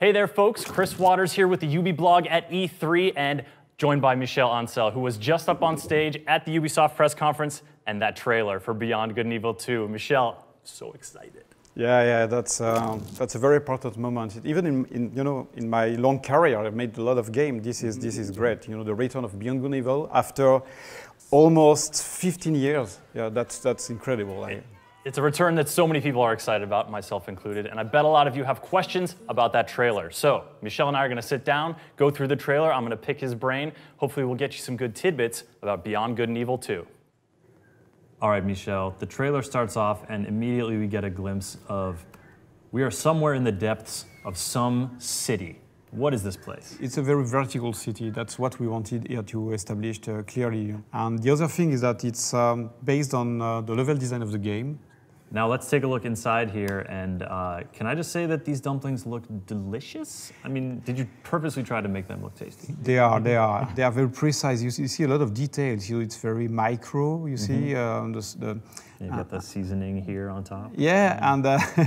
Hey there, folks. Chris Waters here with the Ubi blog at E3 and joined by Michel Ancel, who was just up on stage at the Ubisoft press conference and that trailer for Beyond Good and Evil 2. Michel, so excited. Yeah, that's a very important moment. Even in my long career, I've made a lot of games. This is great. You know, the return of Beyond Good and Evil after almost 15 years. Yeah, that's incredible. It's a return that so many people are excited about, myself included, and I bet a lot of you have questions about that trailer. So, Michel and I are going to sit down, go through the trailer. I'm going to pick his brain. Hopefully we'll get you some good tidbits about Beyond Good and Evil 2. All right, Michel, the trailer starts off and immediately we get a glimpse of we are somewhere in the depths of some city. What is this place? It's a very vertical city. That's what we wanted here to establish clearly. And the other thing is that it's based on the level design of the game. Now let's take a look inside here, and can I just say that these dumplings look delicious? I mean, did you purposely try to make them look tasty? They are very precise. You see a lot of details. It's very micro. You see You got the seasoning here on top. Yeah, and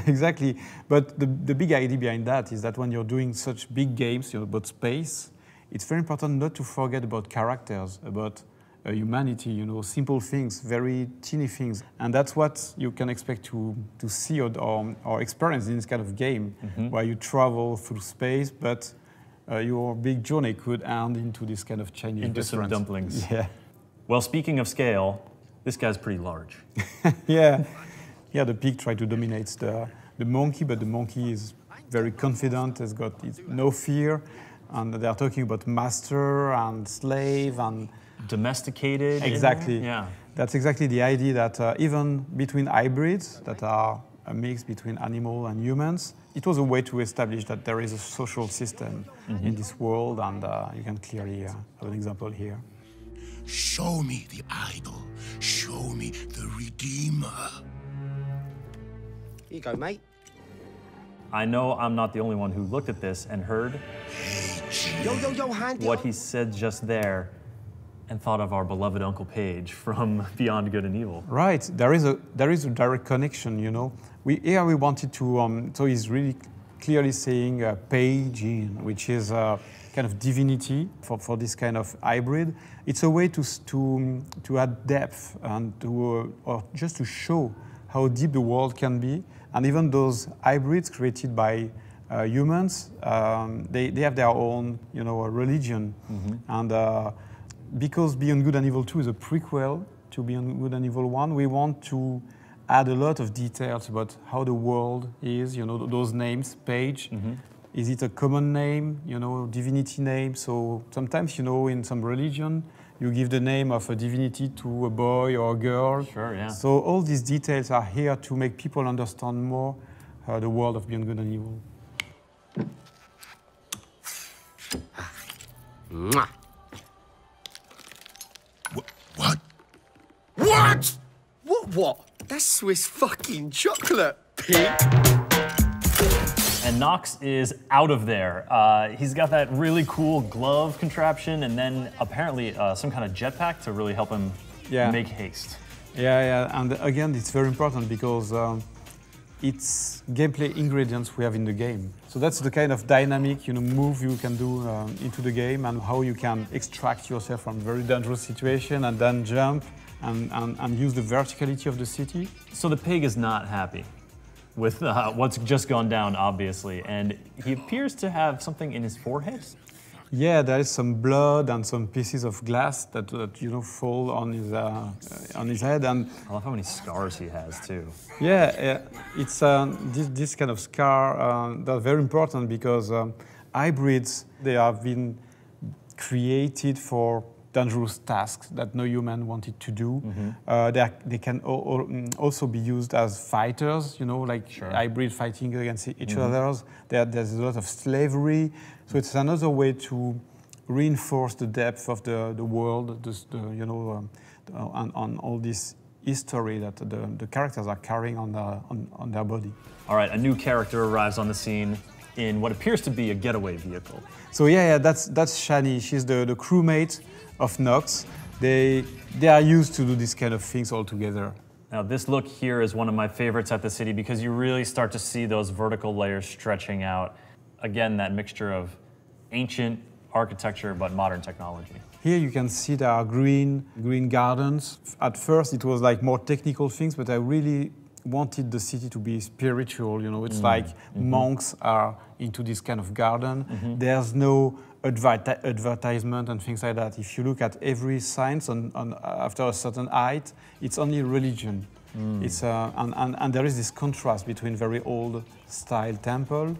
exactly. But the big idea behind that is that when you're doing such big games, about space, it's very important not to forget about characters, about humanity, simple things, very teeny things. And that's what you can expect to see or experience in this kind of game, where you travel through space, but your big journey could end into this kind of Chinese restaurant. Into some dumplings. Yeah. Well, speaking of scale, this guy's pretty large. Yeah, the pig tried to dominate the monkey, but the monkey is very confident, has got no fear, and they are talking about master and slave and domesticated. Exactly. Yeah. That's exactly the idea that even between hybrids that are a mix between animal and humans, it was a way to establish that there is a social system in this world, and you can clearly have an example here. Show me the idol. Show me the Redeemer. Here you go, mate. I know I'm not the only one who looked at this and heard Yo, hand it what up. he said just there and thought of our beloved Uncle Page from Beyond Good and Evil. Right, there is a direct connection, Here we wanted to, so he's really clearly saying Page in, which is a kind of divinity for this kind of hybrid. It's a way to add depth and or just to show how deep the world can be. And even those hybrids created by humans, they have their own, religion. And because Beyond Good and Evil 2 is a prequel to Beyond Good and Evil 1, we want to add a lot of details about how the world is, those names, Page. Is it a common name, divinity name? So sometimes, in some religion, you give the name of a divinity to a boy or a girl. Sure, yeah. So all these details are here to make people understand more the world of Beyond Good and Evil. Mwah. What? What? What? That's Swiss fucking chocolate, pig. And Nox is out of there. He's got that really cool glove contraption and then apparently some kind of jetpack to really help him make haste. Yeah, and again, it's very important because it's gameplay ingredients we have in the game. So that's the kind of dynamic, move you can do into the game and how you can extract yourself from very dangerous situation and then jump and use the verticality of the city. So the pig is not happy with what's just gone down, obviously, and he appears to have something in his forehead. Yeah, there is some blood and some pieces of glass that fall on his head, and I love how many scars he has too. Yeah, it's this kind of scar that's very important because hybrids, they have been created for dangerous tasks that no human wanted to do. They can also be used as fighters, like hybrid fighting against each other. There's a lot of slavery. So it's another way to reinforce the depth of the world, on all this history that the characters are carrying on their body. All right, a new character arrives on the scene in what appears to be a getaway vehicle. So yeah, that's Shani. She's the crewmate of Nox. They are used to do this kind of things all together. Now this look here is one of my favorites at the city because you really start to see those vertical layers stretching out. again, that mixture of ancient architecture but modern technology. Here you can see there are green gardens. At first it was like more technical things, but I really wanted the city to be spiritual, you know. It's like monks are into this kind of garden. There's no advertisement and things like that. If you look at every sign after a certain height, it's only religion. It's, and there is this contrast between very old style temple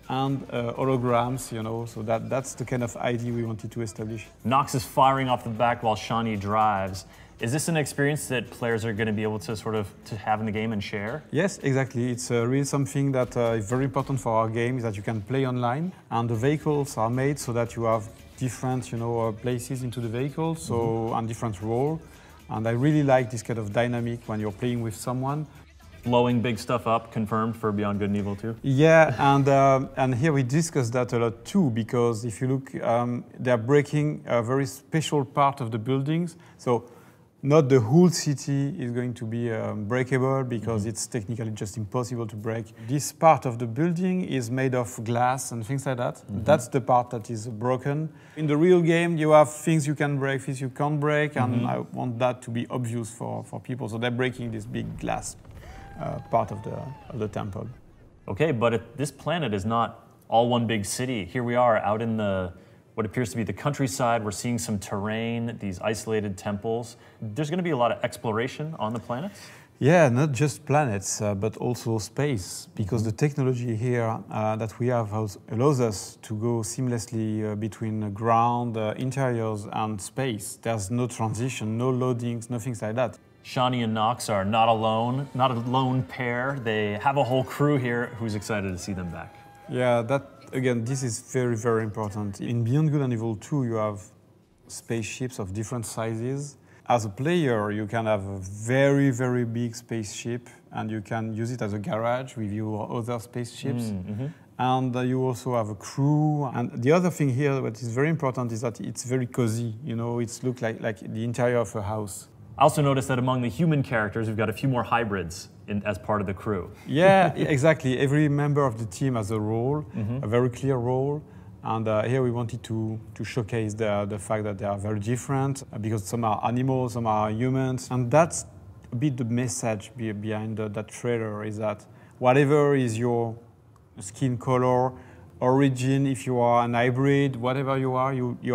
and holograms, you know, so that's the kind of idea we wanted to establish. Nox is firing off the back while Shawnee drives. Is this an experience that players are going to be able to sort of have in the game and share? Yes, exactly. It's really something that is very important for our game, is that you can play online, and the vehicles are made so that you have different, you know, places into the vehicle, so and different role. And I really like this kind of dynamic when you're playing with someone. Blowing big stuff up, confirmed for Beyond Good and Evil 2? Yeah, and here we discuss that a lot too, because if you look, they're breaking a very special part of the buildings. So not the whole city is going to be breakable, because it's technically just impossible to break. This part of the building is made of glass and things like that. That's the part that is broken. In the real game, you have things you can break, things you can't break, and I want that to be obvious for people. So they're breaking this big glass part of the temple. Okay, but this planet is not all one big city. Here we are out in what appears to be the countryside. We're seeing some terrain, these isolated temples. There's going to be a lot of exploration on the planets? Yeah, not just planets, but also space, because the technology here that we have allows us to go seamlessly between ground, interiors, and space. There's no transition, no loadings, nothing like that. Shawnee and Nox are not alone, not a lone pair. They have a whole crew here who's excited to see them back. Yeah, again, this is very, very important. In Beyond Good and Evil 2, you have spaceships of different sizes. As a player, you can have a very, very big spaceship, and you can use it as a garage with your other spaceships. And you also have a crew. And the other thing here that is very important is that it's very cozy. You know, it looks like the interior of a house. I also noticed that among the human characters, we've got a few more hybrids as part of the crew. Yeah, exactly. Every member of the team has a role, a very clear role. And here we wanted to showcase the fact that they are very different, because some are animals, some are humans. And that's a bit the message behind that trailer, is that whatever is your skin color, origin, if you are an hybrid, whatever you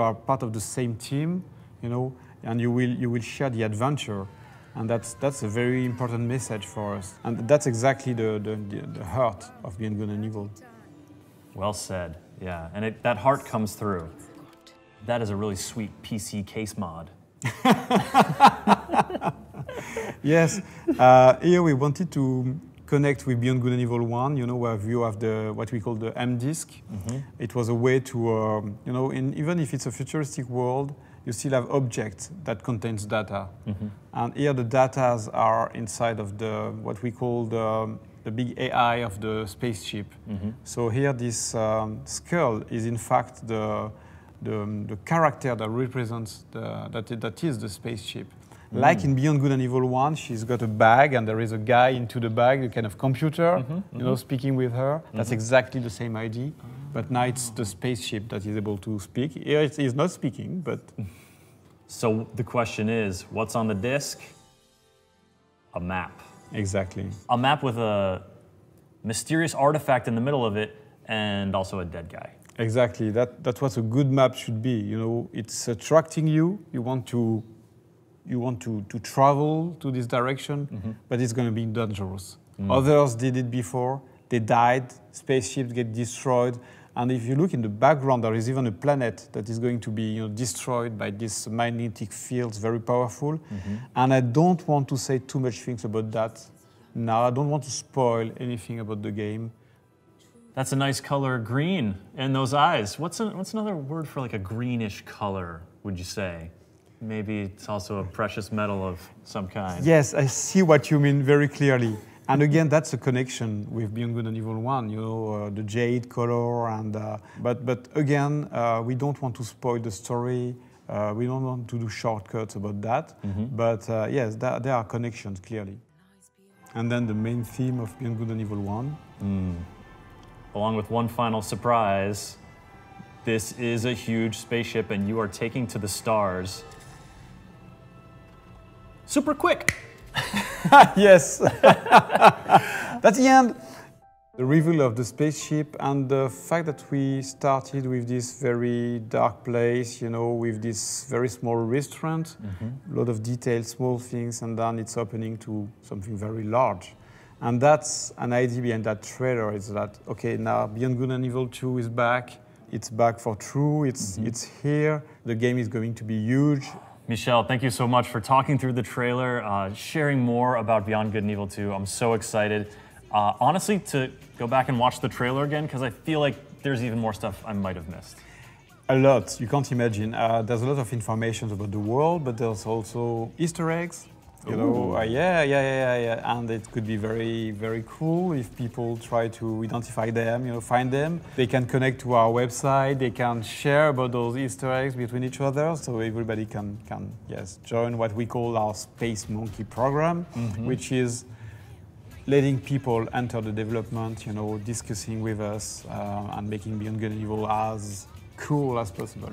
are part of the same team, you know, and you will share the adventure. And that's a very important message for us. And that's exactly the heart of Beyond Good and Evil. Well said, yeah. And that heart comes through. That is a really sweet PC case mod. Yes, here we wanted to connect with Beyond Good and Evil 1, you know, where you have what we call the M disk. It was a way to, you know, even if it's a futuristic world, you still have objects that contains data. And here the data are inside of what we call the big AI of the spaceship. So here this skull is in fact the character that represents that is the spaceship. Like in Beyond Good and Evil 1, she's got a bag, and there is a guy into the bag, a kind of computer, you know, speaking with her. That's exactly the same idea. But now it's the spaceship that is able to speak. Here it is not speaking, but... So the question is, what's on the disk? A map. Exactly. A map with a mysterious artifact in the middle of it, and also a dead guy. Exactly. That's what a good map should be. You know, it's attracting you. You want to travel to this direction, but it's going to be dangerous. Others did it before. They died. Spaceships get destroyed. And if you look in the background, there is even a planet that is going to be, you know, destroyed by these magnetic fields, very powerful. And I don't want to say too much things about that now. I don't want to spoil anything about the game. That's a nice color, green, in those eyes. What's another word for like a greenish color, would you say? Maybe it's also a precious metal of some kind. Yes, I see what you mean very clearly. And again, that's a connection with Beyond Good and Evil 1, you know, the jade color. And but again, we don't want to spoil the story. We don't want to do shortcuts about that. But yes, there are connections, clearly. And then the main theme of Beyond Good and Evil 1. along with one final surprise. This is a huge spaceship, and you are taking to the stars super quick. Yes. That's the end. The reveal of the spaceship and the fact that we started with this very dark place, you know, with this very small restaurant, a lot of details, small things, and then it's opening to something very large. And that's an idea behind that trailer, is that, okay, now Beyond Good and Evil 2 is back. It's back for true, it's here. The game is going to be huge. Michel, thank you so much for talking through the trailer, sharing more about Beyond Good and Evil 2. I'm so excited. Honestly, to go back and watch the trailer again, because I feel like there's even more stuff I might have missed. A lot, you can't imagine. There's a lot of information about the world, but there's also Easter eggs. You know, yeah. And it could be very, very cool if people try to identify them, you know, find them. They can connect to our website, they can share about those Easter eggs between each other, so everybody can join what we call our Space Monkey program, which is letting people enter the development, you know, discussing with us and making Beyond Good and Evil as cool as possible.